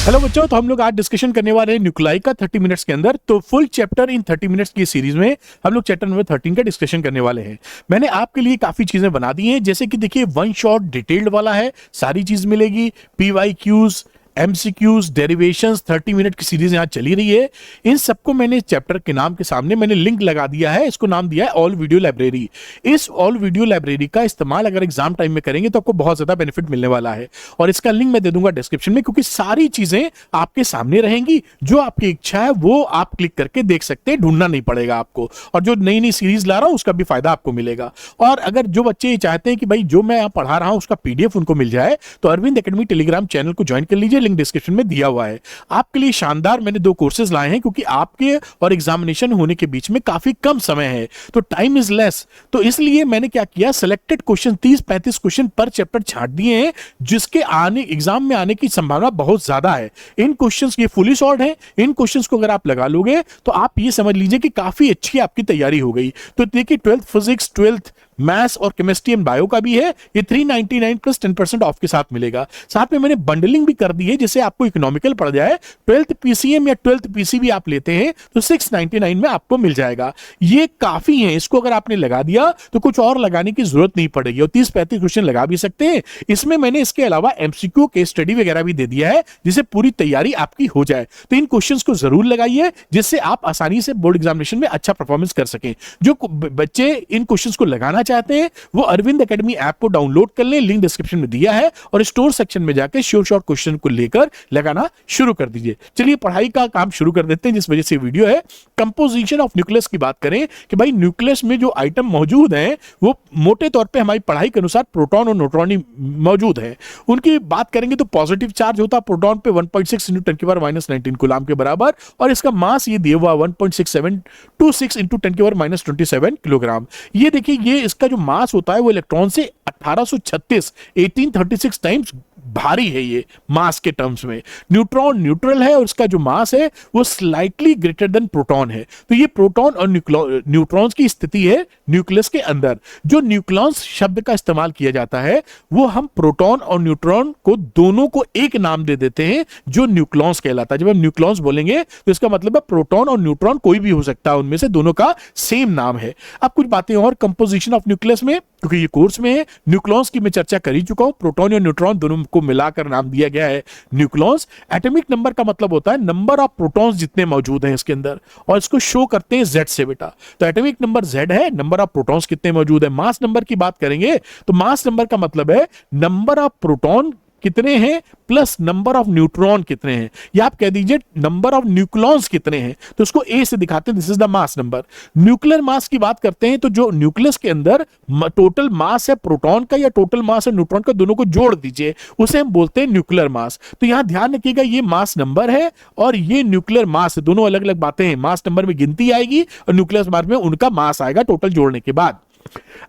Hello बच्चों, तो हम लोग आज डिस्कशन करने वाले हैं न्यूक्लाई का 30 मिनट्स के अंदर। तो फुल चैप्टर इन 30 मिनट्स की सीरीज में हम लोग चैप्टर नंबर 13 का डिस्कशन करने वाले हैं। मैंने आपके लिए काफी चीजें बना दी हैं, जैसे कि देखिए वन शॉट डिटेल्ड वाला है, सारी चीज मिलेगी, PYQs, MCQs, डेरिवेशंस, 30 मिनट की सीरीज यहाँ चली रही है। इन सबको मैंने चैप्टर के नाम के सामने मैंने लिंक लगा दिया है, इसको नाम दिया है ऑल वीडियो लाइब्रेरी। इस ऑल वीडियो लाइब्रेरी का इस्तेमाल अगर एग्जाम टाइम में करेंगे तो आपको बहुत ज्यादा बेनिफिट मिलने वाला है, और इसका लिंक मैं दे दूंगा डिस्क्रिप्शन में, क्योंकि सारी चीजें आपके सामने रहेंगी। जो आपकी इच्छा है वो आप क्लिक करके देख सकते हैं, ढूंढना नहीं पड़ेगा आपको, और जो नई नई सीरीज ला रहा हूं उसका भी फायदा आपको मिलेगा। और अगर जो बच्चे ये चाहते हैं कि भाई जो मैं यहाँ पढ़ा रहा हूं उसका PDF उनको मिल जाए, तो अरविंद एकेडमी टेलीग्राम चैनल को ज्वाइन कर लीजिए, लिंक डिस्क्रिप्शन में दिया हुआ है। आपके लिए शानदार मैंने 2 कोर्सेज लाए हैं, क्योंकि आपके और एग्जामिनेशन होने के बीच में काफी कम समय है, तो टाइम इज लेस। तो इसलिए मैंने क्या किया, सिलेक्टेड क्वेश्चन 30-35 क्वेश्चन पर चैप्टर छांट दिए हैं, जिसके आने एग्जाम में आने की संभावना बहुत ज्यादा है। इन क्वेश्चंस ये फुली सॉल्व्ड हैं, इन क्वेश्चंस को अगर आप लगा लोगे तो आप ये समझ लीजिए कि काफी अच्छी आपकी तैयारी हो गई। तो देखिए 12th फिजिक्स, 12th मैथ्स और केमिस्ट्री एंड बायो का भी है, ये 399 प्लस 10% ऑफ के साथ मिलेगा। साथ में मैंने बंडलिंग भी कर दी है, जिससे आपको इकोनॉमिकल पड़ जाए। 12th PCM या 12th PCB आप लेते हैं तो 699 में आपको मिल जाएगा। ये काफी है, इसको अगर आपने लगा दिया तो कुछ और लगाने की जरूरत नहीं पड़ेगी, और 30-35 क्वेश्चन लगा भी सकते हैं। इसमें मैंने इसके अलावा MCQ केस स्टडी वगैरह भी दे दिया है, जिससे पूरी तैयारी आपकी हो जाए। तो इन क्वेश्चंस को जरूर लगाइए, जिससे आप आसानी से बोर्ड एग्जामिनेशन में अच्छा परफॉर्मेंस कर सकें। जो बच्चे इन क्वेश्चंस को लगाना चाहते हैं वो अरविंद एकेडमी ऐप को डाउनलोड कर लें, लिंक डिस्क्रिप्शन में दिया है, और स्टोर सेक्शन में जाकर श्योर शॉर्ट क्वेश्चन को लेकर लगाना शुरू कर दीजिए। चलिए पढ़ाई का काम शुरू कर देते हैं, जिस वजह से वीडियो है। कंपोजिशन ऑफ न्यूक्लियस की बात करें कि भाई न्यूक्लियस में जो आइटम मौजूद हैं वो मोटे तौर पे हमारी पढ़ाई के अनुसार प्रोटॉन और न्यूट्रॉन ही मौजूद है। उनकी बात करेंगे तो पॉजिटिव चार्ज होता है प्रोटॉन पे 1.6 × 10⁻⁻19 कूलाम के बराबर, और इसका मास ये दिया हुआ 1.6726 × 10⁻27 किलोग्राम। ये देखिए, ये इसका जो मास होता है वो इलेक्ट्रॉन से 1836 टाइम्स भारी है, ये मास के टर्म्स में। न्यूट्रॉन न्यूट्रल है और उसका जो मास है वो स्लाइटली ग्रेटर देन प्रोटॉन है। तो ये प्रोटॉन और न्यूट्रॉन्स की स्थिति है न्यूक्लियस के अंदर। जो न्यूक्लियस शब्द का इस्तेमाल किया जाता है वो हम प्रोटॉन और न्यूट्रॉन को दोनों को एक नाम दे देते हैं, जो न्यूक्लियस कहलाता है। जब हम न्यूक्लियस बोलेंगे तो इसका मतलब है प्रोटॉन और न्यूट्रॉन कोई भी हो सकता है, उनमें से दोनों का सेम नाम है। अब कुछ बातें और कंपोजिशन ऑफ न्यूक्लियस में, क्योंकि ये कोर्स में है, न्यूक्लियस की मैं चर्चा कर ही चुका हूं। प्रोटॉन और न्यूट्रॉन दोनों को मिलाकर नाम दिया गया है न्यूक्लियस। एटॉमिक नंबर का मतलब होता है नंबर ऑफ प्रोटॉन्स जितने मौजूद हैं इसके अंदर, और इसको शो करते हैं Z से बेटा। तो एटॉमिक नंबर Z है, नंबर ऑफ प्रोटॉन्स कितने मौजूद है। मास नंबर की बात करेंगे तो मास नंबर का मतलब है नंबर ऑफ प्रोटॉन कितने हैं प्लस नंबर ऑफ न्यूट्रॉन कितने हैं, या आप कह दीजिए नंबर ऑफ न्यूक्लॉन्स कितने हैं। तो उसको A से दिखाते हैं, this is the mass number. Nuclear mass की बात करते हैं तो जो न्यूक्लियस के अंदर टोटल मास है प्रोटॉन का या टोटल मास है न्यूट्रॉन का, दोनों को जोड़ दीजिए, उसे हम बोलते हैं न्यूक्लियर मास। तो यहां ध्यान रखिएगा, ये मास नंबर है और ये न्यूक्लियर मास है, दोनों अलग अलग बातें हैं। मास नंबर में गिनती आएगी और न्यूक्लियर मास में उनका मास आएगा टोटल जोड़ने के बाद।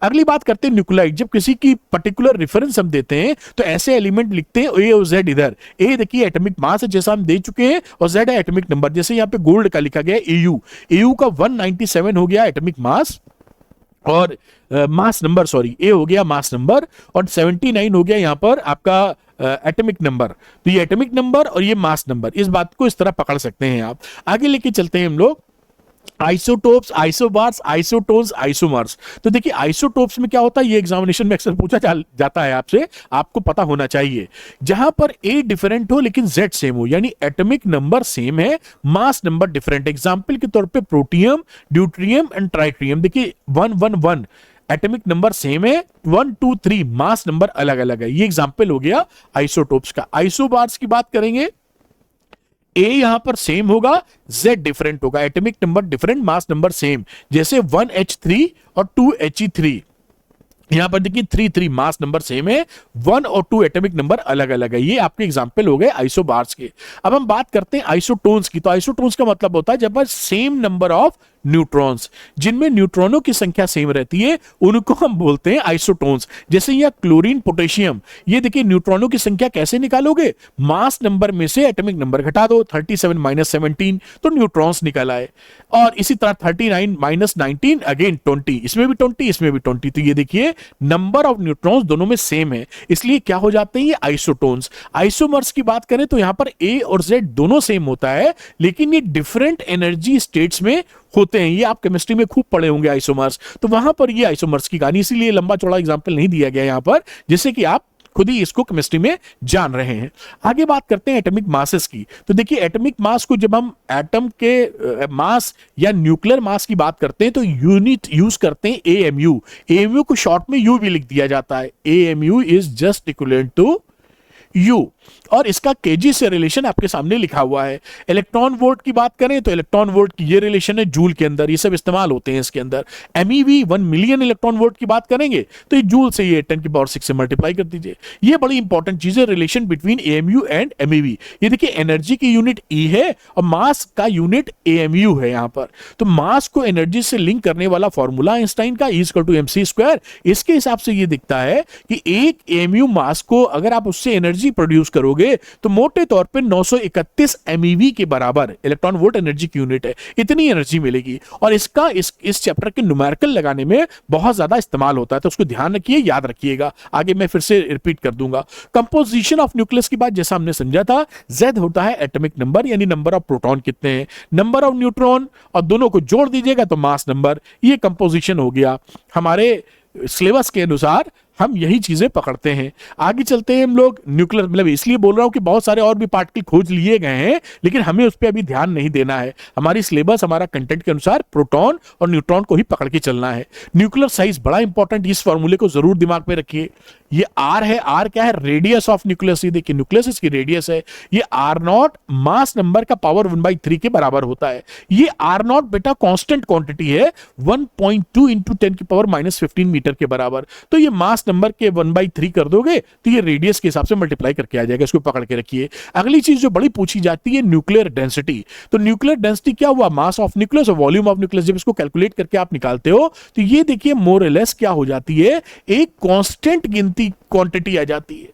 अगली बात करते हैं न्यूक्लाइड। जब किसी की पर्टिकुलर रेफरेंस हम देते हैं तो ऐसे एलिमेंट लिखते हैं A और Z। इधर A देखिए एटॉमिक मास है जैसा हम दे चुके हैं, और Z है एटॉमिक नंबर, जैसे यहां पे गोल्ड का लिखा गया है AU का 197 हो गया एटॉमिक मास, और मास नंबर सॉरी A हो गया मास नंबर, और 79 हो गया यहां पर आपका एटॉमिक नंबर। तो ये एटॉमिक नंबर और ये मास नंबर, इस बात को इस तरह पकड़ सकते हैं आप। आगे लेके चलते हैं हम लोग आइसोटोप्स, आइसोबार्स, आइसोटोन्स, आइसोमर्स। तो देखिए आइसोटोप्स में क्या होता है, ये एग्जामिनेशन में अक्सर पूछा जाता है आपसे, आपको पता होना चाहिए। जहां पर A डिफरेंट हो लेकिन Z सेम हो, यानी एटॉमिक नंबर सेम है, मास नंबर डिफरेंट। एग्जांपल के तौर पे प्रोटियम, ड्यूट्रियम एंड ट्राइट्रियम। देखिए 111 एटॉमिक नंबर सेम है, 1 2 3 मास नंबर अलग अलग है। ये एग्जांपल हो गया आइसोटोप्स का। आइसोबार्स की बात करेंगे, A यहां पर सेम होगा, Z डिफरेंट होगा, atomic number different, mass number same. जैसे 1H3 और 2He3, यहां पर देखिए 3 मास नंबर सेम है, 1 और 2 एटॉमिक नंबर अलग अलग है। ये आपके एग्जांपल हो गए आइसोबार्स के। अब हम बात करते हैं आइसोटोन्स की। तो आइसोटोन्स का मतलब होता है जब पर सेम नंबर ऑफ न्यूट्रॉन्स। जिनमें न्यूट्रॉनों की संख्या सेम रहती है उनको हम बोलते हैं आइसोटोन्स। जैसे यह क्लोरीन, पोटेशियम, ये देखिए न्यूट्रॉनों की संख्या कैसे निकालोगे, मास नंबर में से एटॉमिक नंबर घटा दो, 37 माइनस 17 तो न्यूट्रॉन्स निकल आए। और इसी तरह 39 माइनस 19 अगेन 20, इसमें भी 20 इसमें भी 20। तो ये देखिए नंबर ऑफ न्यूट्रॉन्स दोनों में सेम है, इसलिए क्या हो जाते हैं ये आइसोटोन्स। आइसोमर्स की बात करें तो यहां पर ए और जेड दोनों सेम होता है, लेकिन ये डिफरेंट एनर्जी स्टेट्स में होते हैं। ये आप केमिस्ट्री में खूब पढ़े होंगे आइसोमर्स, तो वहां पर ये आइसोमर्स की कहानी, इसीलिए लंबा चौड़ा एग्जांपल नहीं दिया गया यहां पर, जिससे कि आप खुद ही इसको केमिस्ट्री में जान रहे हैं। आगे बात करते हैं एटॉमिक मासेस की। तो देखिए एटॉमिक मास को जब हम एटम के मास या न्यूक्लियर मास की बात करते हैं तो यूनिट यूज करते हैं एएमयू। एएमयू को शॉर्ट में यू भी लिख दिया जाता है। AMU is just equivalent to U, और इसका केजी से रिलेशन आपके सामने लिखा हुआ है। इलेक्ट्रॉन वोल्ट की बात करें तो इलेक्ट्रॉन वोल्ट की ये रिलेशन है जूल के अंदर, ये सब इस्तेमाल होते हैं इसके अंदर। एमईवी 1 मिलियन इलेक्ट्रॉन वोल्ट की बात करेंगे तो ये जूल से ये 10 की पावर 6 से मल्टीप्लाई कर दीजिए। ये बड़ी इंपॉर्टेंट चीज है, relation between AMU and MeV. ये देखिए एनर्जी की यूनिट ई है और मास का यूनिट एएमयू है यहां पर। तो मास को एनर्जी से लिंक करने वाला फॉर्मूला आइंस्टाइन का E=mc²। इसके हिसाब से ये दिखता है कि एक एएमयू मास को अगर आप उससे एनर्जी प्रोड्यूस करोगे तो मोटे तौर पे 931 MeV के बराबर, इलेक्ट्रॉन वोल्ट एनर्जी की यूनिट है, इतनी एनर्जी मिलेगी। और इसका इस चैप्टर के न्यूमेरिकल लगाने में बहुत ज्यादा इस्तेमाल होता है, तो उसको ध्यान रखिए, याद रखिएगा। आगे मैं फिर से रिपीट कर दूंगा। कंपोजिशन ऑफ न्यूक्लियस की बात जैसा हमने समझा था, Z होता है एटॉमिक नंबर, यानी नंबर ऑफ प्रोटॉन कितने हैं, नंबर ऑफ न्यूट्रॉन, और दोनों को जोड़ दीजिएगा तो मास नंबर। ये कंपोजिशन हो गया। हमारे सिलेबस के अनुसार हम यही चीजें पकड़ते हैं। आगे चलते हैं हम लोग न्यूक्लियर, मतलब इसलिए बोल रहा हूं कि बहुत सारे और भी पार्टिकल खोज लिए गए हैं, लेकिन हमें उस पर अभी ध्यान नहीं देना है। हमारी सिलेबस, हमारा कंटेंट के अनुसार प्रोटॉन और न्यूट्रॉन को ही पकड़ के चलना है। न्यूक्लियर साइज बड़ा इंपॉर्टेंट, इस फॉर्मूले को जरूर दिमाग में रखिए। ये आर है, आर क्या है, रेडियस ऑफ न्यूक्लियस। ये देखिए न्यूक्लियस इसकी रेडियस है। ये आर नॉट मास नंबर का पावर 1/3 के बराबर होता है। ये आर नॉट बेटा कांस्टेंट क्वांटिटी है, 1.2 इंटू 10 की पावर -15 मीटर के बराबर। तो ये मास नंबर के 1/3 कर दोगे तो ये रेडियस के हिसाब से मल्टीप्लाई करके आ जाएगा, इसको पकड़ के रखिए। अगली चीज जो बड़ी पूछी जाती है न्यूक्लियर डेंसिटी। तो न्यूक्लियर डेंसिटी क्या हुआ, मास ऑफ न्यूक्लियस और वॉल्यूम ऑफ न्यूक्लियस, जब इसको कैलकुलेट करके आप निकालते हो तो ये देखिए मोर और लेस क्या हो जाती है, एक कांस्टेंट गिनती क्वांटिटी आ जाती है।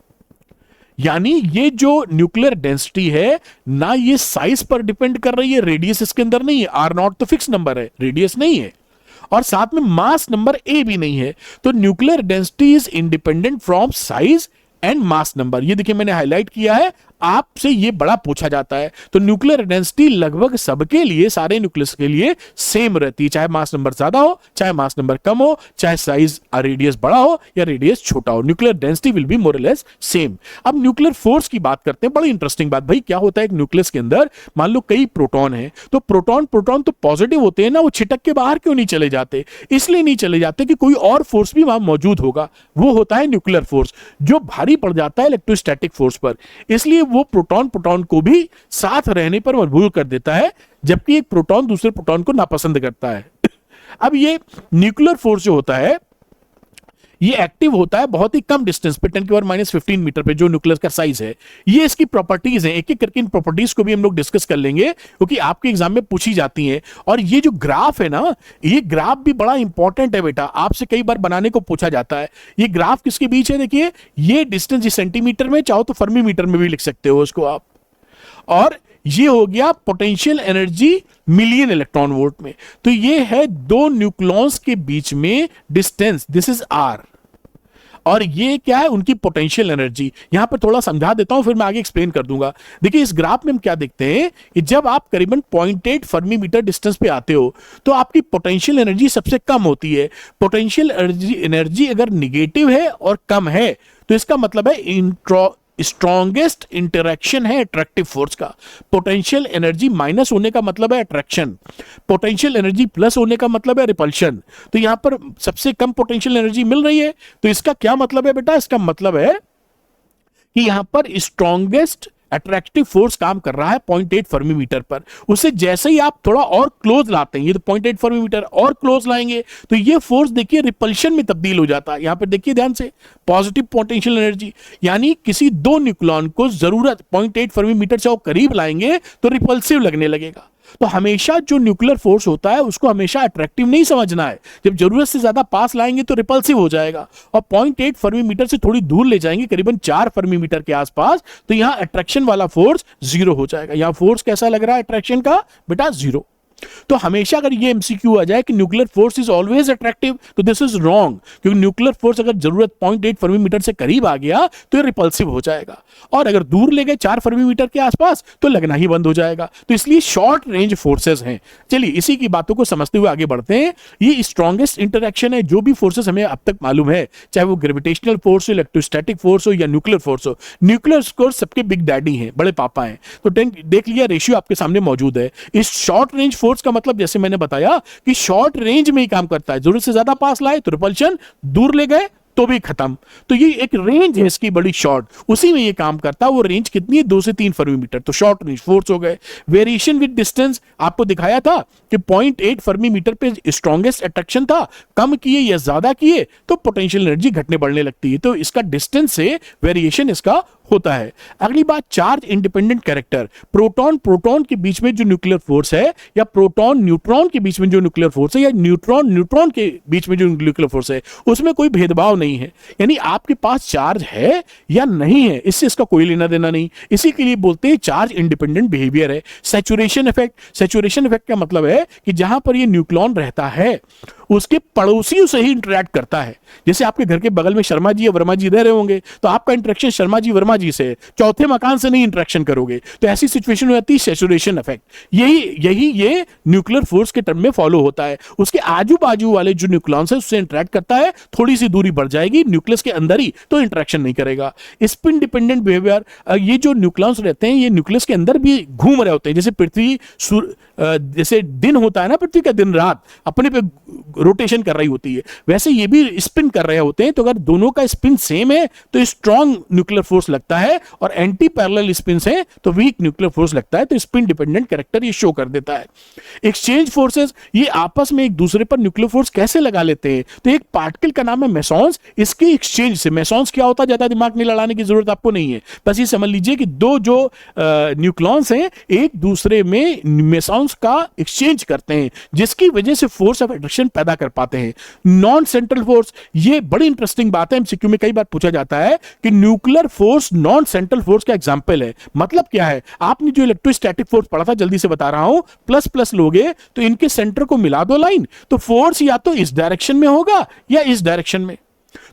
यानी ये जो न्यूक्लियर डेंसिटी है ना, ये साइज पर डिपेंड कर रही है, रेडियस इसके अंदर नहीं है। आर नॉट तो फिक्स नंबर है, रेडियस नहीं है, और साथ में मास नंबर ए भी नहीं है। तो nuclear density is independent from size and mass number. ये देखिए मैंने हाईलाइट किया है, आपसे ये बड़ा पूछा जाता है। तो न्यूक्लियर डेंसिटी लगभग सबके लिए, सारे न्यूक्लियस के लिए सेम रहती है, चाहे मास नंबर ज्यादा हो, चाहे मास नंबर कम हो, चाहे साइज रेडियस बड़ा हो या रेडियस छोटा हो, nuclear density will be more और लेस सेम। अब न्यूक्लियर फोर्स की बात करते हैं, बड़ी इंटरेस्टिंग बात। भाई क्या होता है एक न्यूक्लियस के अंदर, मान लो कई प्रोटॉन है, तो प्रोटॉन तो पॉजिटिव होते हैं ना, वो छिटक के बाहर क्यों नहीं चले जाते? इसलिए नहीं चले जाते कि कोई और फोर्स भी वहां मौजूद होगा, वो होता है न्यूक्लियर फोर्स, जो भारी पड़ जाता है इलेक्ट्रोस्टैटिक फोर्स पर। इसलिए वो प्रोटॉन को भी साथ रहने पर मजबूर कर देता है, जबकि एक प्रोटॉन दूसरे प्रोटॉन को नापसंद करता है। अब ये न्यूक्लियर फोर्स जो होता है ये एक्टिव होता है बहुत ही कम डिस्टेंस पे, 10 की पावर -15 मीटर पे, जो न्यूक्लियस का साइज है। ये इसकी प्रॉपर्टीज हैं, एक एक करके इन प्रॉपर्टीज को भी हम लोग डिस्कस कर लेंगे, क्योंकि आपके एग्जाम में पूछी जाती हैं। और ये जो ग्राफ है ना, ये ग्राफ भी बड़ा इंपॉर्टेंट है बेटा, आपसे कई बार बनाने को पूछा जाता है। ये ग्राफ किसके बीच है, देखिए ये डिस्टेंस सेंटीमीटर में, चाहो तो फर्मी मीटर में भी लिख सकते हो उसको आप। और ये हो गया potential energy million electron volt में। तो ये है दो न्यूक्लॉन्स के बीच में डिस्टेंस, दिस इज आर, और ये क्या है उनकी पोटेंशियल एनर्जी। यहां पर थोड़ा समझा देता हूं, फिर मैं आगे एक्सप्लेन कर दूंगा। देखिए इस ग्राफ में हम क्या देखते हैं कि जब आप करीबन 0.8 फर्मी मीटर डिस्टेंस पे आते हो तो आपकी पोटेंशियल एनर्जी सबसे कम होती है। पोटेंशियल एनर्जी अगर निगेटिव है और कम है तो इसका मतलब है स्ट्रॉन्गेस्ट इंटरेक्शन है अट्रैक्टिव फोर्स का। पोटेंशियल एनर्जी माइनस होने का मतलब है अट्रैक्शन, पोटेंशियल एनर्जी प्लस होने का मतलब है रिपल्शन। तो यहां पर सबसे कम पोटेंशियल एनर्जी मिल रही है, तो इसका क्या मतलब है बेटा, इसका मतलब है कि यहां पर स्ट्रॉन्गेस्ट अट्रैक्टिव फोर्स काम कर रहा है 0.8 फर्मी मीटर पर। उससे जैसे ही आप थोड़ा और क्लोज लाते हैं, ये तो 0.8 फर्मी मीटर और क्लोज लाएंगे तो ये फोर्स देखिए रिपल्शन में तब्दील हो जाता है। यहां पर देखिए ध्यान से, पॉजिटिव पोटेंशियल एनर्जी, यानी किसी दो न्यूक्लॉन को जरूरत 0.8 फर्मी मीटर से और करीब लाएंगे तो रिपल्सिव लगने लगेगा। तो हमेशा जो न्यूक्लियर फोर्स होता है उसको हमेशा अट्रैक्टिव नहीं समझना है। जब जरूरत से ज्यादा पास लाएंगे तो रिपल्सिव हो जाएगा, और 0.8 फर्मी मीटर से थोड़ी दूर ले जाएंगे करीबन 4 फर्मी मीटर के आसपास, तो यहां अट्रैक्शन वाला फोर्स जीरो हो जाएगा। यहां फोर्स कैसा लग रहा है अट्रैक्शन का बेटा? जीरो। तो हमेशा अगर ये एमसीक्यू आ जाए कि nuclear force is always attractive, तो दिस इज रॉन्ग, क्योंकि न्यूक्लियर फोर्स अगर जरूरत 0.8 फर्मी मीटर से करीब आ गया तो ये रिपल्सिव हो जाएगा, और अगर दूर ले गए 4 फर्मी मीटर के आसपास तो लगना ही बंद हो जाएगा। तो इसलिए शॉर्ट रेंज फोर्सेस हैं। चलिए इसी की बातों को समझते हुए आगे बढ़ते हैं। ये स्ट्रॉन्गेस्ट इंटरैक्शन है जो भी फोर्सेस हमें अब तक मालूम है, चाहे वो ग्रेविटेशनल फोर्स हो, इलेक्ट्रोस्टैटिक फोर्स हो या न्यूक्लियर फोर्स हो। न्यूक्लियर फोर्स सबके बिग डैडी हैं, बड़े पापा हैं। तो देख लिया, रेशियो आपके सामने मौजूद है। इस शॉर्ट रेंज फोर्स का मतलब जैसे मैंने बताया कि शॉर्ट रेंज में ही काम करता है, जरूरत से ज्यादा पास लाए तो रिपल्शन, दूर ले गए तो भी खत्म। तो ये एक रेंज है इसकी बड़ी शॉर्ट, उसी में ये काम करता है। वो रेंज कितनी है? 2 से 3 फर्मी मीटर, तो शॉर्ट रेंज फोर्स हो गए। वेरिएशन विद डिस्टेंस आपको दिखाया था कि 0.8 फर्मी मीटर पे स्ट्रॉन्गेस्ट अट्रैक्शन था, कम किए या ज्यादा किए तो पोटेंशियल एनर्जी घटने बढ़ने लगती है। तो इसका डिस्टेंस से वेरिएशन इसका होता है। अगली बात, charge independent character. Proton proton के बीच में जो न्यूक्लियर फोर्स है, या प्रोटॉन न्यूट्रॉन के बीच में जो न्यूक्लियर फोर्स है, या न्यूट्रॉन न्यूट्रॉन के बीच में जो न्यूक्लियर फोर्स है, उसमें कोई भेदभाव नहीं है। यानी आपके पास चार्ज है या नहीं है, इससे इसका कोई लेना देना नहीं। इसी के लिए बोलते हैं चार्ज इंडिपेंडेंट बिहेवियर है। Saturation effect. सैचुरेशन इफेक्ट का मतलब है कि जहां पर ये न्यूक्लियॉन रहता है उसके पड़ोसियों से ही इंटरेक्ट करता है। जैसे आपके घर के बगल में शर्मा जी या वर्मा जी रह रहे होंगे, तो आपका इंटरेक्शन शर्मा जी वर्मा जी से, चौथे मकान से नहीं इंटरेक्शन करोगे। तो ऐसी सिचुएशन हो जाती है सैचुरेशन इफेक्ट। यही ये न्यूक्लियर फोर्स के टर्म में फॉलो होता है। उसके आजू बाजू वाले जो न्यूक्लियॉन्स है उससे इंटरेक्ट करता है, थोड़ी सी दूरी बढ़ जाएगी न्यूक्लियस के अंदर ही, तो इंटरेक्शन नहीं करेगा। Spin dependent behaviour. ये जो न्यूक्लियॉन्स रहते हैं ये न्यूक्लियस के अंदर भी घूम रहे होते हैं। जैसे पृथ्वी, जैसे दिन होता है ना, पृथ्वी का दिन रात अपने पे रोटेशन कर रही होती है, वैसे ये भी स्पिन कर रहे होते हैं। तो अगर दोनों का स्पिन सेम है तो स्ट्रॉन्ग न्यूक्लियर फोर्स लगता है, और एंटी पैरेलल स्पिन है तो वीक न्यूक्लियर फोर्स लगता है। तो स्पिन डिपेंडेंट कैरेक्टर ये शो कर देता है। एक्सचेंज फोर्सेस, ये आपस में एक दूसरे पर न्यूक्लियर फोर्स कैसे लगा लेते हैं? तो एक पार्टिकल का नाम है मेसॉन्स, इसके एक्सचेंज से। मेसॉन्स क्या होता है, ज्यादा दिमाग नहीं लड़ाने की जरूरत आपको नहीं है, बस ये समझ लीजिए कि दो जो न्यूक्लियॉन्स हैं एक दूसरे में मेसॉन्स का एक्सचेंज करते हैं, जिसकी वजह से फोर्स ऑफ अट्रैक्शन पैदा कर पाते हैं। नॉन सेंट्रल फोर्स, ये बड़ी इंटरेस्टिंग बात है, एमसीक्यू में कई बार पूछा जाता है कि nuclear force non central force का एग्जांपल है। मतलब क्या है? आपने जो इलेक्ट्रोस्टैटिक फोर्स पढ़ा था, जल्दी से बता रहा हूं, प्लस प्लस लोगे तो इनके सेंटर को मिला दो लाइन, तो फोर्स या तो इस डायरेक्शन में होगा या इस डायरेक्शन में।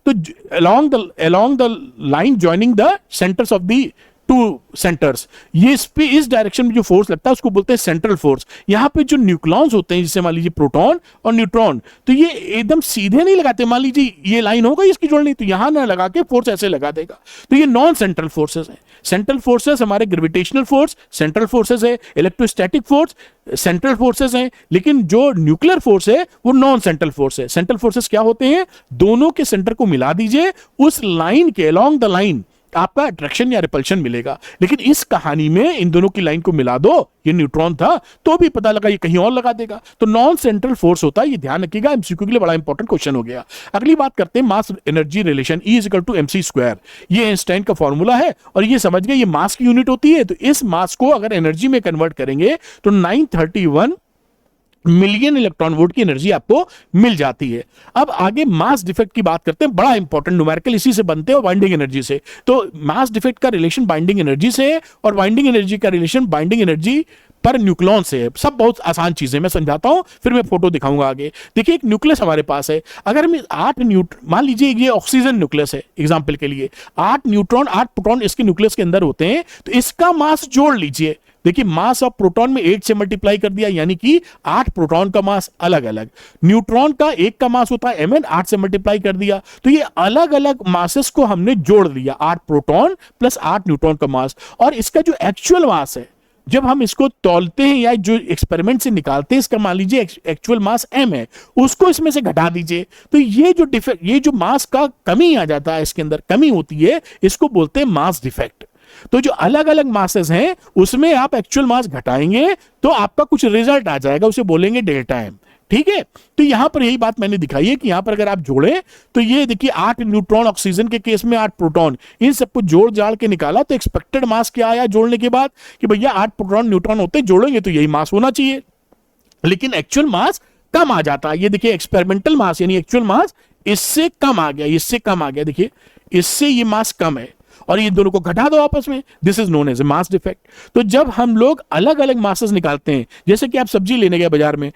तो along the line joining the centers of the two centres, ये इस डायरेक्शन में जो फोर्स लगता है उसको बोलते हैं सेंट्रल फोर्स। यहां पे जो न्यूक्लियॉन्स होते हैं, जैसे मान लीजिए प्रोटॉन और न्यूट्रॉन, तो ये एकदम सीधे नहीं लगाते। मान लीजिए ये लाइन होगा इसकी जोड़नी, तो यहां ना लगा के फोर्स ऐसे लगा देगा, तो ये नॉन सेंट्रल फोर्सेस हैं। सेंट्रल फोर्सेस हमारे ग्रेविटेशनल फोर्स सेंट्रल फोर्सेस है, इलेक्ट्रोस्टैटिक फोर्स सेंट्रल फोर्सेस हैं, लेकिन जो न्यूक्लियर फोर्स है वो नॉन सेंट्रल फोर्स है। सेंट्रल फोर्सेस क्या होते हैं? दोनों के सेंटर को मिला दीजिए, उस लाइन के अलोंग द लाइन आपका अट्रैक्शन या रिपल्शन मिलेगा। लेकिन इस कहानी में इन दोनों की लाइन को मिला दो, ये न्यूट्रॉन था तो भी पता लगा ये कहीं और लगा देगा, तो नॉन सेंट्रल फोर्स होता है। ये ध्यान रखिएगा, एमसीक्यू के लिए बड़ा इंपॉर्टेंट क्वेश्चन हो गया। अगली बात करते हैं mass energy relation, E = mc²। ये आइंस्टाइन का फॉर्मूला है, और ये समझ गए ये मास की यूनिट होती है। तो इस मास को अगर एनर्जी में कन्वर्ट करेंगे तो 931 मिलियन इलेक्ट्रॉन वोल्ट की एनर्जी आपको मिल जाती है। अब आगे मास डिफेक्ट की बात करते हैं, बड़ा इंपॉर्टेंट न्यूमेरिकल इसी से बनते हैं और बाइंडिंग एनर्जी से। तो मास डिफेक्ट का रिलेशन बाइंडिंग एनर्जी से है, और बाइंडिंग एनर्जी का रिलेशन बाइंडिंग एनर्जी पर न्यूक्लियॉन से है। सब बहुत आसान चीजें मैं समझाता हूं, फिर मैं फोटो दिखाऊंगा आगे। देखिए एक न्यूक्लियस हमारे पास है, अगर हम 8 मान लीजिए ये ऑक्सीजन न्यूक्लियस है एग्जांपल के लिए, 8 न्यूट्रॉन 8 प्रोटॉन इसके न्यूक्लियस के अंदर होते हैं, तो इसका मास जोड़ लीजिए। देखिए मास ऑफ प्रोटॉन में 8 से मल्टीप्लाई कर दिया, यानी कि 8 प्रोटॉन का मास अलग अलग। न्यूट्रॉन का एक का मास होता है mn, 8 से मल्टीप्लाई कर दिया, तो ये अलग अलग मासेस को हमने जोड़ लिया, 8 प्रोटॉन प्लस 8 न्यूट्रॉन का मास। और इसका जो एक्चुअल मास है, जब हम इसको तौलते हैं या जो एक्सपेरिमेंट से निकालते हैं, इसका मान लीजिए एक्चुअल मास m है, उसको इसमें से घटा दीजिए, तो ये जो मास का कमी आ जाता है, इसके अंदर कमी होती है, इसको बोलते हैं मास डिफेक्ट। तो जो अलग अलग मासेस हैं उसमें आप एक्चुअल मास घटाएंगे तो आपका कुछ रिजल्ट आ जाएगा, उसे बोलेंगे डेल्टा m। ठीक है। तो यहां पर यही बात मैंने दिखाई है कि यहां पर अगर आप जोड़ें तो ये देखिए 8 न्यूट्रॉन, ऑक्सीजन के केस में 8 प्रोटॉन, इन सबको जोड़ जाड़ के निकाला तो एक्सपेक्टेड मास क्या आया जोड़ने के बाद कि भैया 8 प्रोटॉन न्यूट्रॉन होते हैं, जोड़ेंगे तो यही मास होना चाहिए, लेकिन एक्चुअल मास कम आ जाता है। ये देखिए एक्सपेरिमेंटल मास यानी एक्चुअल मास इससे कम आ गया, इससे कम आ गया, देखिए इससे ये मास कम है और ये दोनों को घटा दो आपस में, this is known as a mass defect. तो जब हम लोग अलग अलग मासेस निकालते हैं, जैसे कि आप सब्जी लेने गए बाजार में,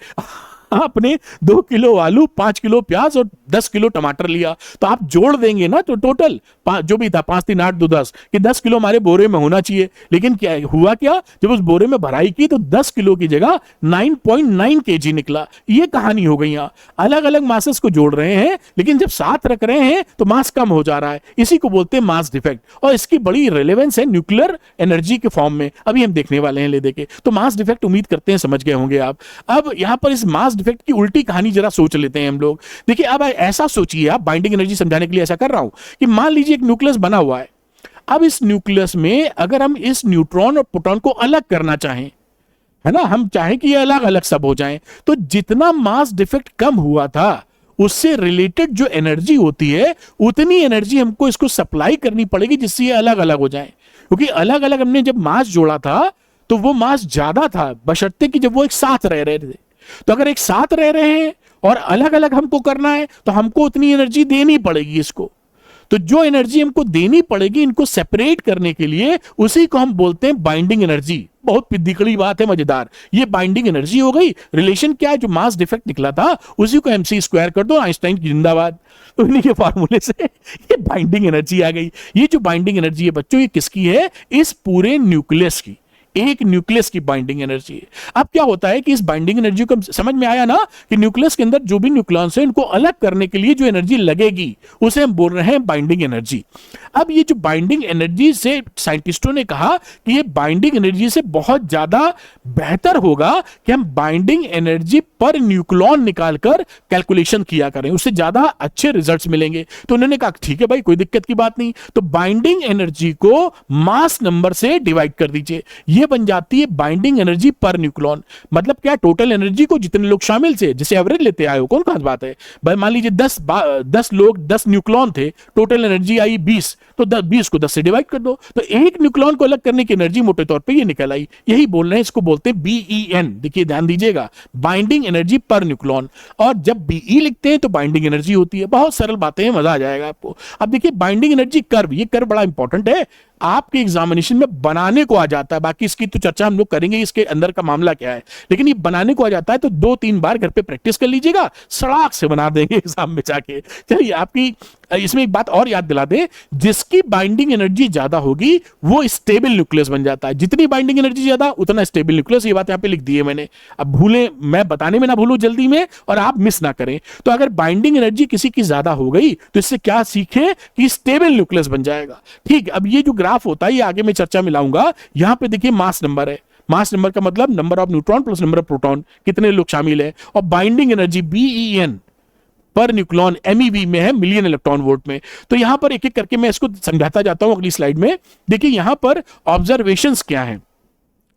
आपने 2 किलो आलू, 5 किलो प्याज और 10 किलो टमाटर लिया, तो आप जोड़ देंगे ना तो टोटल जो भी था 5 3 8 2 10 कि 10 किलो हमारे बोरे में होना चाहिए। लेकिन क्या हुआ, क्या जब उस बोरे में भराई की तो 10 किलो की जगह 9.9 kg निकला। ये कहानी हो गई। यहाँ अलग अलग मासेस को जोड़ रहे हैं लेकिन जब साथ रख रहे हैं तो मास कम हो जा रहा है, इसी को बोलते हैं मास डिफेक्ट। और इसकी बड़ी रिलेवेंस है न्यूक्लियर एनर्जी के फॉर्म में, अभी हम देखने वाले हैं ले देके। तो मास डिफेक्ट उम्मीद करते हैं समझ गए होंगे आप। अब यहां पर इस मास डिफेक्ट की उल्टी कहानी जरा सोच लेते हैं हम लोग। देखिए अब ऐसा सोचिए, आप बाइंडिंग एनर्जी समझाने के लिए ऐसा कर रहा हूं कि मान लीजिए एक न्यूक्लियस बना हुआ है। अब इस न्यूक्लियस में अगर हम इस न्यूट्रॉन और प्रोटॉन को अलग करना चाहें, है ना, हम चाहें कि ये अलग अलग सब हो जाएं, तो जितना मास डिफेक्ट कम हुआ था उससे रिलेटेड जो एनर्जी होती है उतनी एनर्जी हमको इसको सप्लाई करनी पड़ेगी जिससे ये अलग अलग हो जाएं। क्योंकि अलग अलग हमने जब मास जोड़ा था तो वो मास ज्यादा था, बशर्ते कि जब वो एक साथ रह रहे थे। तो अगर एक साथ रह रहे हैं और अलग अलग हमको करना है तो हमको उतनी एनर्जी देनी पड़ेगी इसको। तो जो एनर्जी हमको देनी पड़ेगी इनको सेपरेट करने के लिए, उसी को हम बोलते हैं बाइंडिंग एनर्जी। बहुत पिद्दिकड़ी बात है, मजेदार। ये बाइंडिंग एनर्जी हो गई। रिलेशन क्या है, जो मास डिफेक्ट निकला था उसी को mc² कर दो, आइंस्टाइन की जिंदाबाद। तो इन्हीं के फार्मूले से ये बाइंडिंग एनर्जी आ गई। ये जो बाइंडिंग एनर्जी है बच्चों, ये किसकी है, इस पूरे न्यूक्लियस की, एक न्यूक्लियस की बाइंडिंग एनर्जी है। अब क्या होता है कि इस बाइंडिंग एनर्जी को समझ में आया ना कि न्यूक्लियस के अंदर जो भी न्यूक्लियॉन्स हैं इनको अलग करने के लिए जो एनर्जी लगेगी उसे हम बोल रहे हैं बाइंडिंग एनर्जी। अब ये जो बाइंडिंग एनर्जी से साइंटिस्टों ने कहा कि ये बाइंडिंग एनर्जी से बहुत ज्यादा बेहतर होगा कि हम बाइंडिंग एनर्जी पर न्यूक्लियॉन निकालकर कैलकुलेशन किया करें, उससे ज्यादा अच्छे रिजल्ट्स मिलेंगे। तो उन्होंने कहा ठीक है भाई, कोई दिक्कत की बात नहीं, तो बाइंडिंग एनर्जी को मास नंबर से डिवाइड कर दीजिए। ये बन जाती है बाइंडिंग एनर्जी पर न्यूक्लियॉन। मतलब क्या, टोटल एनर्जी को जितने लोग शामिल थे, जैसे एवरेज लेते आए हो, कौन खास बात है भाई, मान लीजिए 10 लोग 10 न्यूक्लियॉन थे, टोटल एनर्जी आई 20, तो 20 को 10 से डिवाइड कर दो, तो एक न्यूक्लियॉन को अलग करने की एनर्जी मोटे तौर पे ये निकल आई। यही बोल रहे हैं, इसको बोलते हैं BEN। देखिए ध्यान दीजिएगा, बाइंडिंग एनर्जी पर न्यूक्लियॉन। और जब BE लिखते हैं तो बाइंडिंग एनर्जी होती है। बहुत सरल बातें हैं, मजा आ जाएगा आपको। अब देखिए बाइंडिंग एनर्जी कर्व, ये कर्व बड़ा इंपॉर्टेंट है, आपके एग्जामिनेशन में बनाने को आ जाता है। बाकी इसकी तो चर्चा हम लोग करेंगे, इसके अंदर का मामला क्या है, लेकिन ये बनाने को आ जाता है। तो 2-3 बार घर पे प्रैक्टिस कर लीजिएगा, सड़ाक से बना देंगे एग्जाम में जाके। चलिए, आपकी इसमें एक बात और याद दिला दे, जिसकी बाइंडिंग एनर्जी ज्यादा होगी वो स्टेबल न्यूक्लियस बन जाता है। जितनी बाइंडिंग एनर्जी ज्यादा उतना स्टेबल न्यूक्लियस। ये बात यहां पे लिख दी है मैंने, अब भूलें, मैं बताने में ना भूलूं जल्दी में और आप मिस ना करें। तो अगर बाइंडिंग एनर्जी किसी की ज्यादा हो गई तो इससे क्या सीखे कि स्टेबल न्यूक्लियस बन जाएगा। ठीक, अब ये जो ग्राफ होता है ये आगे मैं चर्चा में लाऊंगा। यहां पे देखिए मास नंबर है, मास नंबर का मतलब number of neutron plus number of proton, कितने लोग शामिल है, और बाइंडिंग एनर्जी BEN पर न्यूक्लियॉन MEV में है, मिलियन इलेक्ट्रॉन वोल्ट में। तो यहां पर एक एक करके मैं इसको समझाता जाता हूं अगली स्लाइड में। देखिए यहां पर ऑब्जर्वेशंस क्या है।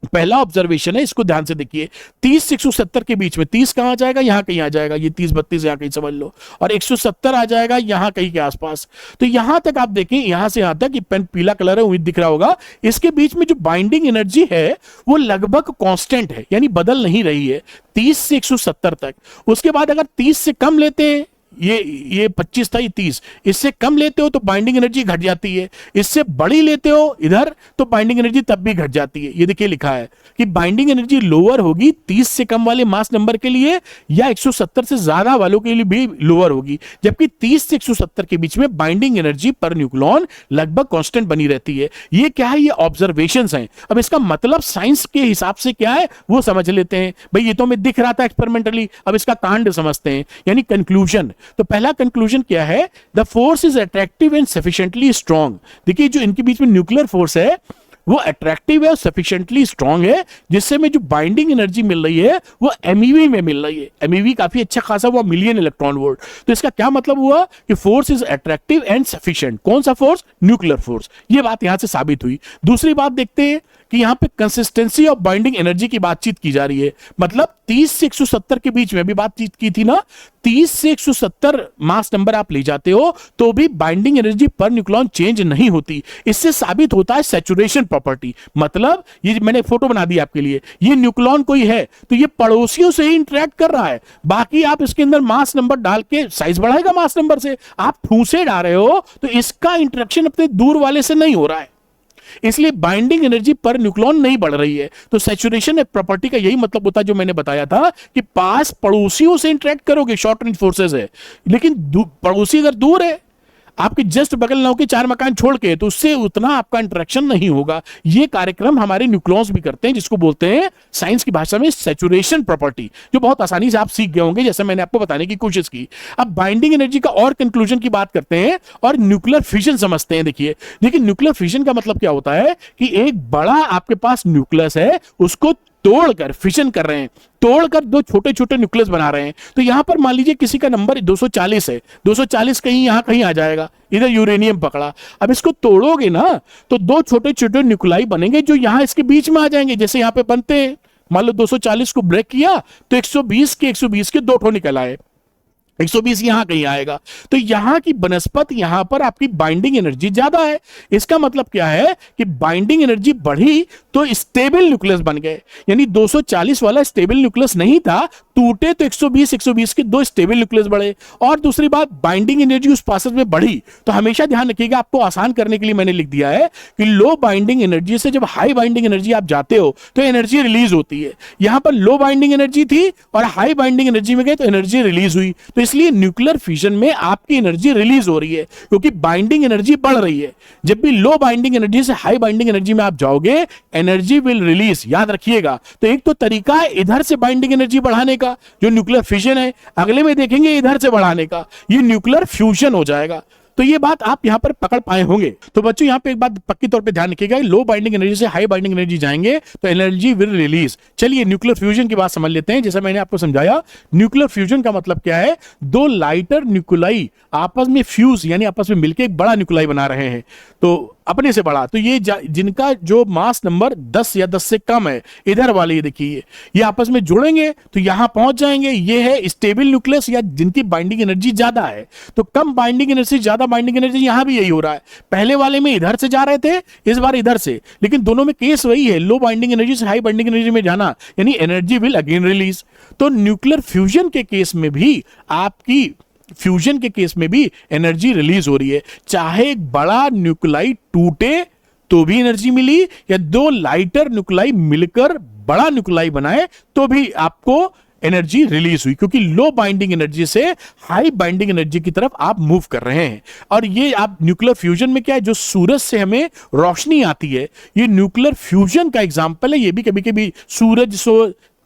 पहला ऑब्जर्वेशन है, इसको ध्यान से देखिए, 30 से 170 के बीच में, 30 कहां आ जाएगा, यहां कहीं आ जाएगा, ये 30-32 यहां कहीं समझ लो, और 170 आ जाएगा यहां कहीं के आसपास। तो यहां तक आप देखें, यहां से यहां तक, ये पेन पीला कलर है, उम्मीद दिख रहा होगा। इसके बीच में जो बाइंडिंग एनर्जी है वो लगभग कांस्टेंट है, यानी बदल नहीं रही है 30 से 170 तक। उसके बाद अगर 30 से कम लेते हैं, ये 25 था, ये 30, इससे कम लेते हो तो बाइंडिंग एनर्जी घट जाती है, इससे बड़ी लेते हो इधर तो बाइंडिंग एनर्जी तब भी घट जाती है। ये देखिए लिखा है कि बाइंडिंग एनर्जी लोअर होगी 30 से कम वाले मास नंबर के लिए, या 170 से ज्यादा वालों के लिए भी लोअर होगी, जबकि 30 से 170 के बीच में बाइंडिंग एनर्जी पर न्यूक्लियॉन लगभग कांस्टेंट बनी रहती है। ये क्या है, ये ऑब्जर्वेशंस हैं। अब इसका मतलब साइंस के हिसाब से क्या है वो समझ लेते हैं। भाई ये तो हमें दिख रहा था एक्सपेरिमेंटली, अब इसका कांड समझते हैं, यानी कंक्लूजन। तो पहला कंक्लूजन क्या है, the force is attractive and sufficiently strong. देखिए जो इनके बीच में न्यूक्लियर फोर्स है वो अट्रैक्टिव है और सफिशिएंटली स्ट्रांग है, जिससे में जो बाइंडिंग एनर्जी मिल रही है वो MEV में मिल रही है। MEV काफी अच्छा खासा हुआ, मिलियन इलेक्ट्रॉन वोल्ट। तो इसका क्या मतलब हुआ कि force is attractive and sufficient. कौन सा फोर्स, न्यूक्लियर फोर्स। ये बात यहां से साबित हुई। दूसरी बात देखते हैं कि यहां पे कंसिस्टेंसी ऑफ बाइंडिंग एनर्जी की बातचीत की जा रही है। मतलब 30 से 170 के बीच में भी बातचीत की थी ना, 30 से 170 मास नंबर आप ले जाते हो तो भी binding energy per nucleon change नहीं होती। इससे साबित होता है सैचुरेशन प्रॉपर्टी। मतलब ये मैंने फोटो बना दी आपके लिए, ये न्यूक्लियन कोई है तो ये पड़ोसियों से ही इंटरेक्ट कर रहा है, बाकी आप इसके अंदर मास नंबर डाल के साइज बढ़ाएगा मास नंबर से, आप ठूसे डाल रहे हो तो इसका इंटरेक्शन अपने दूर वाले से नहीं हो रहा है, इसलिए बाइंडिंग एनर्जी पर न्यूक्लियन नहीं बढ़ रही है। तो सैचुरेशन प्रॉपर्टी का यही मतलब होता है जो मैंने बताया था कि पास पड़ोसियों से इंटरेक्ट करोगे, शॉर्ट रेंज फोर्सेस है, लेकिन पड़ोसी अगर दूर है, आपके जस्ट बगल ना हो के 4 मकान छोड़ के, तो उससे उतना आपका इंटरेक्शन नहीं होगा। ये कार्यक्रम हमारे न्यूक्लियॉन्स भी करते हैं, जिसको बोलते हैं साइंस की भाषा में सैचुरेशन प्रॉपर्टी, जो बहुत आसानी से आप सीख गए होंगे जैसे मैंने आपको बताने की कोशिश की। अब बाइंडिंग एनर्जी का और कंक्लूजन की बात करते हैं और न्यूक्लियर फिजन समझते हैं। देखिए न्यूक्लियर फिजन का मतलब क्या होता है कि एक बड़ा आपके पास न्यूक्लियस है, उसको तोड़कर फिशन कर रहे हैं, तोड़कर दो छोटे छोटे न्यूक्लियस बना रहे हैं। तो यहां पर मान लीजिए किसी का नंबर 240 है, 240 कहीं यहां कहीं आ जाएगा, इधर यूरेनियम पकड़ा। अब इसको तोड़ोगे ना तो दो छोटे छोटे न्यूक्लाई बनेंगे जो यहां इसके बीच में आ जाएंगे, जैसे यहां पे बनते हैं। मान लो 240 को ब्रेक किया तो 120 के दो ठो निकल आए, 120 यहां कहीं आएगा। तो यहां की बनस्पत, यहां पर आपकी बाइंडिंग एनर्जी ज्यादा है। इसका मतलब क्या है कि बाइंडिंग एनर्जी बढ़ी तो स्टेबल न्यूक्लियस बन गए, यानी 240 वाला स्टेबल न्यूक्लियस नहीं था, टूटे तो 120 के दो स्टेबल न्यूक्लियस बढ़े। और दूसरी बात, बाइंडिंग एनर्जी उस प्रोसेस में बढ़ी। तो हमेशा ध्यान रखिएगा, आपको आसान करने के लिए मैंने लिख दिया है कि लो बाइंडिंग एनर्जी से जब हाई बाइंडिंग एनर्जी आप जाते हो तो एनर्जी रिलीज होती है। यहां पर लो बाइंडिंग एनर्जी थी और हाई बाइंडिंग एनर्जी में गए तो एनर्जी रिलीज हुई। तो इसलिए न्यूक्लियर फिजन में आपकी एनर्जी रिलीज हो रही है क्योंकि बाइंडिंग एनर्जी बढ़ रही है। जब भी लो बाइंडिंग एनर्जी से हाई बाइंडिंग एनर्जी में आप जाओगे, एनर्जी विल रिलीज। याद रखिएगा, तो एक तो तरीका है इधर से बाइंडिंग एनर्जी बढ़ाने का जो न्यूक्लियर फिजन है, अगले में देखेंगे इधर से बढ़ाने का, ये न्यूक्लियर फ्यूजन हो जाएगा। तो ये बात आप यहां पर पकड़ पाए होंगे। तो बच्चों यहां पे एक बात पक्की तौर पे ध्यान रखिएगा, लो बाइंडिंग एनर्जी से हाई बाइंडिंग एनर्जी जाएंगे तो एनर्जी विल रिलीज। चलिए न्यूक्लियर फ्यूजन की बात समझ लेते हैं। जैसा मैंने आपको समझाया, न्यूक्लियर फ्यूजन का मतलब क्या है, दो लाइटर न्यूक्लाई आपस में फ्यूज यानी आपस में मिलकर एक बड़ा न्यूक्लाई बना रहे हैं, तो अपने से बड़ा। तो ये जिनका जो मास नंबर 10 या 10 से कम है, इधर वाले ये देखिए, ये आपस में जुड़ेंगे तो यहां पहुंच जाएंगे। ये है स्टेबल न्यूक्लियस या जिनकी बाइंडिंग एनर्जी ज्यादा है। तो कम बाइंडिंग एनर्जी, ज्यादा बाइंडिंग एनर्जी, यहां भी यही हो रहा है। पहले वाले में इधर से जा रहे थे, इस बार इधर से, लेकिन दोनों में केस वही है, लो बाइंडिंग एनर्जी से हाई बाइंडिंग एनर्जी में जाना, यानी एनर्जी विल अगेन रिलीज। तो न्यूक्लियर फ्यूजन के केस में भी आपकी फ्यूजन के केस में भी एनर्जी रिलीज हो रही है। चाहे एक बड़ा न्यूक्लाई टूटे तो भी एनर्जी मिली, या दो लाइटर न्यूक्लाई मिलकर बड़ा न्यूक्लाई बनाए तो भी आपको एनर्जी रिलीज हुई, क्योंकि लो बाइंडिंग एनर्जी से हाई बाइंडिंग एनर्जी की तरफ आप मूव कर रहे हैं। और ये आप न्यूक्लियर फ्यूजन में क्या है, जो सूरज से हमें रोशनी आती है, ये न्यूक्लियर फ्यूजन का एग्जांपल है। ये भी कभी कभी सूरज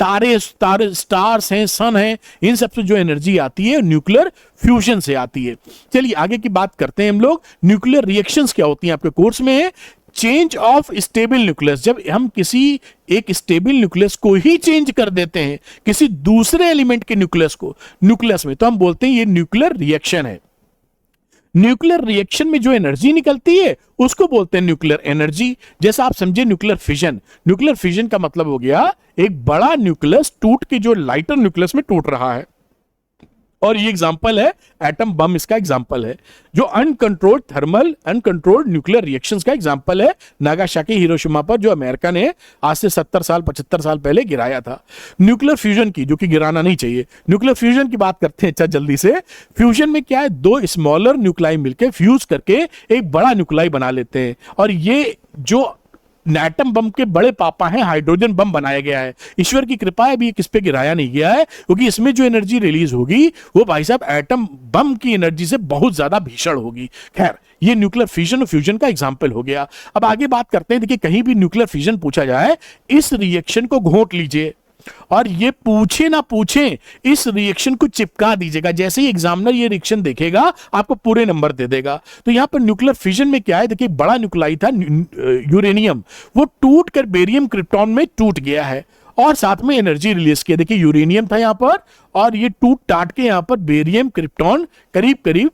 तारे स्टार्स हैं, सन है, इन सब से जो एनर्जी आती है न्यूक्लियर फ्यूजन से आती है। चलिए आगे की बात करते हैं हम लोग। न्यूक्लियर रिएक्शंस क्या होती हैं, आपके कोर्स में है चेंज ऑफ स्टेबल न्यूक्लियस। जब हम किसी एक स्टेबल न्यूक्लियस को ही चेंज कर देते हैं किसी दूसरे एलिमेंट के न्यूक्लियस में, तो हम बोलते हैं ये न्यूक्लियर रिएक्शन है। न्यूक्लियर रिएक्शन में जो एनर्जी निकलती है उसको बोलते हैं न्यूक्लियर एनर्जी। जैसा आप समझे न्यूक्लियर फिजन, न्यूक्लियर फिजन का मतलब हो गया एक बड़ा न्यूक्लियस टूट के जो लाइटर न्यूक्लियस में टूट रहा है। और ये एग्जांपल है एटम बम, इसका एग्जांपल है जो uncontrolled thermal uncontrolled nuclear reactions का एग्जांपल है। नागासाकी हिरोशिमा पर जो अमेरिका ने आज से 70 साल 75 साल पहले गिराया था। न्यूक्लियर फ्यूजन की, जो कि गिराना नहीं चाहिए, न्यूक्लियर फ्यूजन की बात करते हैं। अच्छा जल्दी से, फ्यूजन में क्या है, दो स्मॉलर न्यूक्लाई मिलकर फ्यूज करके एक बड़ा न्यूक्लाई बना लेते हैं। और ये जो एटम बम के बड़े पापा हैं, हाइड्रोजन बम बनाया गया है। ईश्वर की कृपा है, अभी किस पे गिराया नहीं गया है, क्योंकि इसमें जो एनर्जी रिलीज होगी वो भाई साहब एटम बम की एनर्जी से बहुत ज्यादा भीषण होगी। खैर, ये न्यूक्लियर फिजन और फ्यूजन का एग्जांपल हो गया। अब आगे बात करते हैं। देखिए कहीं भी न्यूक्लियर फिजन पूछा जाए, इस रिएक्शन को घोंट लीजिए और ये पूछे ना पूछे इस रिएक्शन को चिपका दीजिएगा। जैसे ही एग्जामिनर ये रिएक्शन देखेगा आपको पूरे नंबर दे देगा। तो यहां पर न्यूक्लियर फिजन में क्या है, देखिए बड़ा न्यूक्लाई था यूरेनियम, वो टूट कर बेरियम क्रिप्टॉन में टूट गया है और साथ में एनर्जी रिलीज किया। देखिए यूरेनियम था यहां पर और ये टूट टाट के यहां पर बेरियम क्रिप्टॉन करीब करीब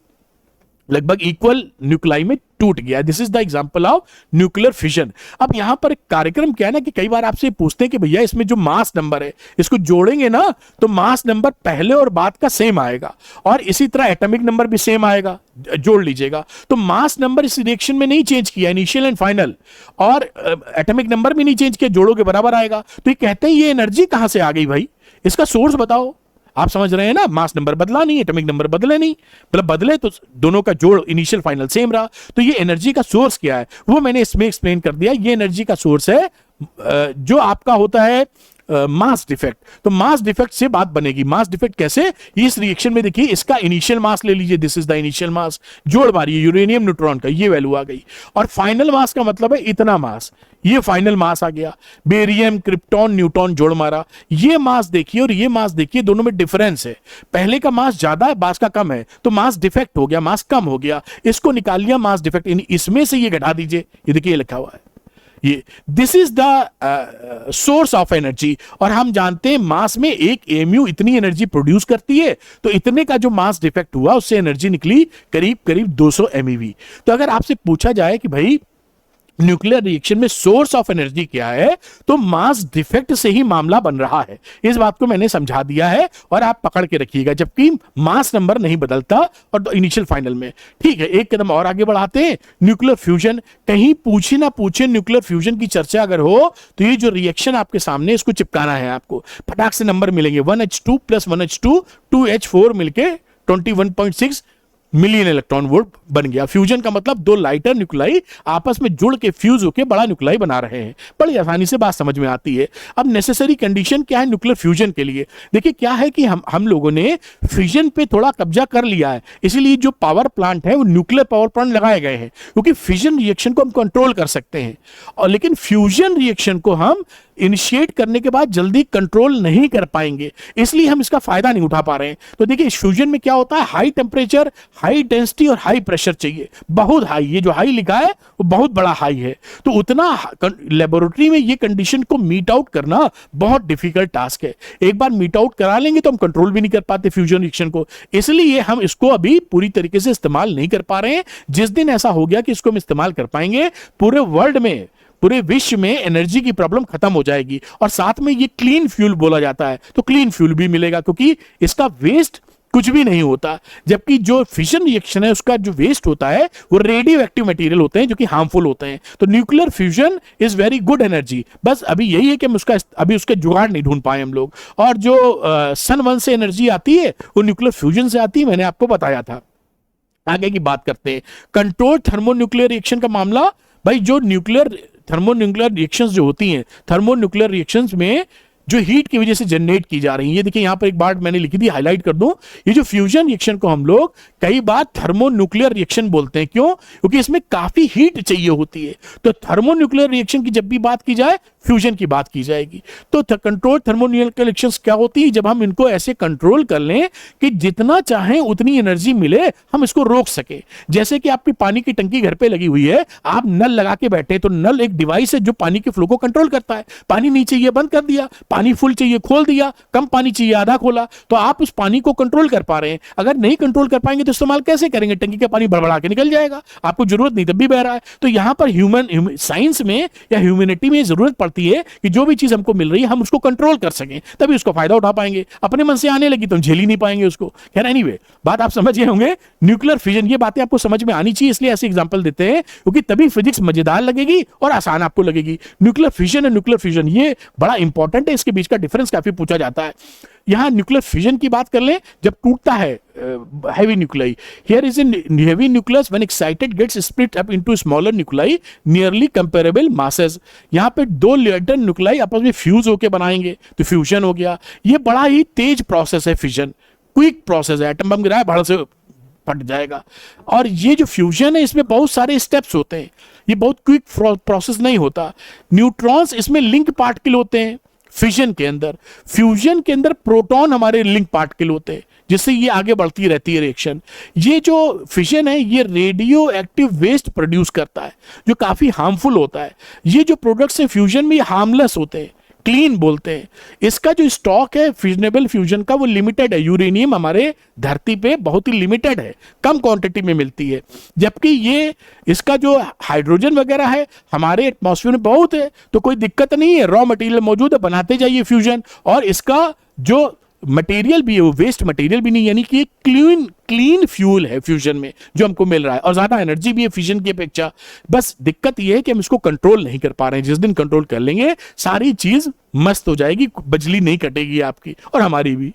लगभग इक्वल न्यूक्लाई में टूट गया। This is the example of nuclear fission. अब यहां पर एक कार्यक्रम क्या है ना कि कई बार आपसे पूछते हैं कि भैया इसमें जो मास नंबर है इसको जोड़ेंगे ना तो मास नंबर पहले और बाद का सेम आएगा, और इसी तरह एटॉमिक नंबर भी सेम आएगा, जोड़ लीजिएगा। तो मास नंबर इस रिएक्शन में नहीं चेंज किया, इनिशियल एंड फाइनल, और एटॉमिक नंबर भी नहीं चेंज किया, जोड़ों के बराबर आएगा। तो ये कहते हैं ये एनर्जी कहां से आ गई भाई, इसका सोर्स बताओ। आप समझ रहे हैं ना, मास नंबर बदला नहीं, एटॉमिक नंबर बदले नहीं, मतलब बदले तो दोनों का जोड़ इनिशियल फाइनल सेम रहा। तो ये एनर्जी का सोर्स क्या है वो मैंने इसमें एक्सप्लेन कर दिया। ये एनर्जी का सोर्स है जो आपका होता है मास डिफेक्ट। तो मास डिफेक्ट से बात बनेगी। मास डिफेक्ट कैसे, इस रिएक्शन में देखिए इसका इनिशियल मास ले लीजिए, this is the initial mass, जोड़ मारिए यूरेनियम न्यूट्रॉन का, ये वैल्यू आ गई, और फाइनल मास का मतलब है इतना मास, ये फाइनल मास आ गया। बेरियम, क्रिप्टॉन, न्यूट्रॉन जोड़ मारा, ये मास देखिए और ये मास देखिए, दोनों में डिफरेंस है। पहले का मास ज्यादा है, मास का कम है, तो मास डिफेक्ट हो गया, मास कम हो गया, इसको निकाल लिया मास डिफेक्ट। इसमें से ये घटा दीजिए, ये देखिए लिखा हुआ है, ये this is the source of energy. और हम जानते हैं मास में एक एमयू इतनी एनर्जी प्रोड्यूस करती है, तो इतने का जो मास डिफेक्ट हुआ उससे एनर्जी निकली करीब करीब 200 MeV। तो अगर आपसे पूछा जाए कि भाई न्यूक्लियर रिएक्शन में सोर्स ऑफ एनर्जी क्या है, तो मास डिफेक्ट से ही मामला बन रहा है। इस बात को मैंने समझा दिया है और आप पकड़ के रखिएगा, जबकि मास नंबर नहीं बदलता और इनिशियल फाइनल में। ठीक है, एक कदम और आगे बढ़ाते हैं, न्यूक्लियर फ्यूजन। कहीं पूछे ना पूछे न्यूक्लियर फ्यूजन की चर्चा अगर हो तो ये जो रिएक्शन आपके सामने इसको चिपकाना है आपको, फटाक से नंबर मिलेंगे 1H2 + 1H2 2H4 मिलके 21.6 मिलियन इलेक्ट्रॉन वोल्ट बन गया। फ्यूजन का मतलब दो लाइटर न्यूक्लाई आपस में जुड़ के फ्यूज होकर बड़ा न्यूक्लाई बना रहे हैं। बड़ी आसानी से बात समझ में आती है। अब नेसेसरी कंडीशन क्या है न्यूक्लियर फ्यूजन के लिए, देखिए क्या है कि हम लोगों ने फ्यूजन पे थोड़ा कब्जा कर लिया है, इसीलिए जो पावर प्लांट है वो न्यूक्लियर पावर प्लांट लगाए गए हैं, क्योंकि फ्यूजन रिएक्शन को हम कंट्रोल कर सकते हैं, और लेकिन फ्यूजन रिएक्शन को हम इनिशिएट करने के बाद जल्दी कंट्रोल नहीं कर पाएंगे, इसलिए हम इसका फायदा नहीं उठा पा रहे हैं। तो देखिए इस फ्यूजन में क्या होता है, हाई टेम्परेचर, हाई डेंसिटी और हाई प्रेशर चाहिए, बहुत हाई। ये जो हाई लिखा है वो बहुत बड़ा हाई है, तो उतना लेबोरेटरी में ये कंडीशन को मीट आउट करना बहुत डिफिकल्ट टास्क है। एक बार मीट आउट करा लेंगे तो हम कंट्रोल भी नहीं कर पाते फ्यूजन रिएक्शन को, इसलिए हम इसको अभी पूरी तरीके से इस्तेमाल नहीं कर पा रहे हैं। जिस दिन ऐसा हो गया कि इसको हम इस्तेमाल कर पाएंगे, पूरे वर्ल्ड में, पूरे विश्व में एनर्जी की प्रॉब्लम खत्म हो जाएगी। और साथ में ये क्लीन फ्यूल बोला जाता है, तो क्लीन फ्यूल भी मिलेगा, क्योंकि इसका वेस्ट कुछ भी नहीं होता। जबकि जो फिशन रिएक्शन है उसका जो वेस्ट होता है वो रेडियो एक्टिव मटेरियल होते हैं जो कि हार्मफुल होते हैं। तो nuclear fusion is very good energy, बस अभी यही है कि हम अभी उसके जुगाड़ नहीं ढूंढ पाए हम लोग। और जो सन 1 से एनर्जी आती है वो न्यूक्लियर फ्यूजन से आती है, मैंने आपको बताया था। आगे की बात करते हैं, कंट्रोल थर्मोन्यूक्लियर रिएक्शन का मामला। भाई जो थर्मोन्यूक्लियर रिएक्शंस जो होती हैं, थर्मोन्यूक्लियर रिएक्शंस में जो हीट की वजह से जनरेट की जा रही है, ये देखिए यहां पर एक बात मैंने लिखी थी, हाईलाइट कर दूं, ये जो फ्यूजन रिएक्शन को हम लोग कई बार थर्मोन्यूक्लियर रिएक्शन बोलते हैं। क्यों? क्योंकि इसमें काफी हीट चाहिए होती है। तो थर्मोन्यूक्लियर रिएक्शन की जब भी बात की जाए फ्यूजन की बात की जाएगी। तो कंट्रोल थर्मोन्यूक्लियर रिएक्शंस क्या होती है, जब हम इनको ऐसे कंट्रोल कर लें कि जितना चाहें उतनी एनर्जी मिले, हम इसको रोक सके। जैसे कि आपकी पानी की टंकी घर पे लगी हुई है, आप नल लगा के बैठे, तो नल एक डिवाइस है जो पानी के फ्लो को कंट्रोल करता है। पानी नहीं चाहिए बंद कर दिया, पानी फुल चाहिए खोल दिया, कम पानी चाहिए आधा खोला, तो आप उस पानी को कंट्रोल कर पा रहे हैं। अगर नहीं कंट्रोल कर पाएंगे तो इस्तेमाल कैसे करेंगे, टंकी का पानी बड़बड़ा के निकल जाएगा, आपको जरूरत नहीं तब भी बह रहा है। तो यहां पर ह्यूमन साइंस में या ह्यूमैनिटी में जरूरत पड़ती है कि जो भी चीज हमको मिल रही है हम उसको कंट्रोल कर सकें, तभी उसको फायदा उठा पाएंगे। अपने मन से आने लगी तो हम झेल ही नहीं पाएंगे उसको। खैर एनीवे, बात आप समझ गए होंगे। न्यूक्लियर फ्यूजन, ये बातें आपको समझ में आनी चाहिए, इसलिए ऐसे एग्जांपल देते हैं, क्योंकि तभी फिजिक्स मजेदार लगेगी और आसान आपको लगेगी। न्यूक्लियर फिजन और न्यूक्लियर फ्यूजन ये बड़ा इंपॉर्टेंट है, इसके बीच का डिफरेंस काफी पूछा जाता है। यहां न्यूक्लियर फिजन की बात कर लें, जब टूटता है heavy nuclei. Here is a heavy nucleus when excited gets split up into smaller nuclei nearly comparable masses. यहाँ पे दो lighter nuclei आपस में फ्यूज होके बनाएंगे तो फ्यूजन हो गया। ये बड़ा ही तेज प्रोसेस है फिजन, क्विक प्रोसेस है, एटम बम गिराया भड़ से फट जाएगा। और ये जो फ्यूजन है इसमें बहुत सारे स्टेप्स होते हैं, ये बहुत क्विक प्रोसेस नहीं होता। न्यूट्रॉन्स इसमें लिंक पार्टिकल होते हैं फिजन के अंदर। फ्यूजन के अंदर प्रोटॉन हमारे लिंक पार्टिकल होते हैं, जिससे ये आगे बढ़ती रहती है रिएक्शन। ये जो फिजन है ये रेडियो एक्टिव वेस्ट प्रोड्यूस करता है जो काफी हार्मफुल होता है। ये जो प्रोडक्ट्स है फ्यूजन में ये हार्मलेस होते हैं, क्लीन बोलते हैं। इसका जो स्टॉक है फिजनेबल फ्यूजन का वो लिमिटेड है। यूरेनियम हमारे धरती पे बहुत ही लिमिटेड है, कम क्वांटिटी में मिलती है, जबकि ये इसका जो हाइड्रोजन वगैरह है हमारे एटमॉस्फेयर में बहुत है, तो कोई दिक्कत नहीं है, रॉ मटेरियल मौजूद है, बनाते जाइए फ्यूजन। और इसका जो मटेरियल भी है वो वेस्ट मटेरियल भी नहीं, यानी कि क्लीन क्लीन फ्यूल है फ्यूजन में जो हमको मिल रहा है, और ज्यादा एनर्जी भी है फ्यूजन की अपेक्षा। बस दिक्कत ये है कि हम इसको कंट्रोल नहीं कर पा रहे हैं। जिस दिन कंट्रोल कर लेंगे सारी चीज मस्त हो जाएगी, बिजली नहीं कटेगी आपकी और हमारी भी।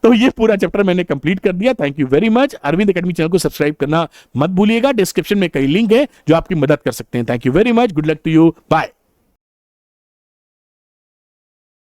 तो ये पूरा चैप्टर मैंने कंप्लीट कर दिया। Thank you very much. Arvind academy channel को सब्सक्राइब करना मत भूलिएगा। डिस्क्रिप्शन में कई लिंक है जो आपकी मदद कर सकते हैं। Thank you very much. Good luck to you. Bye.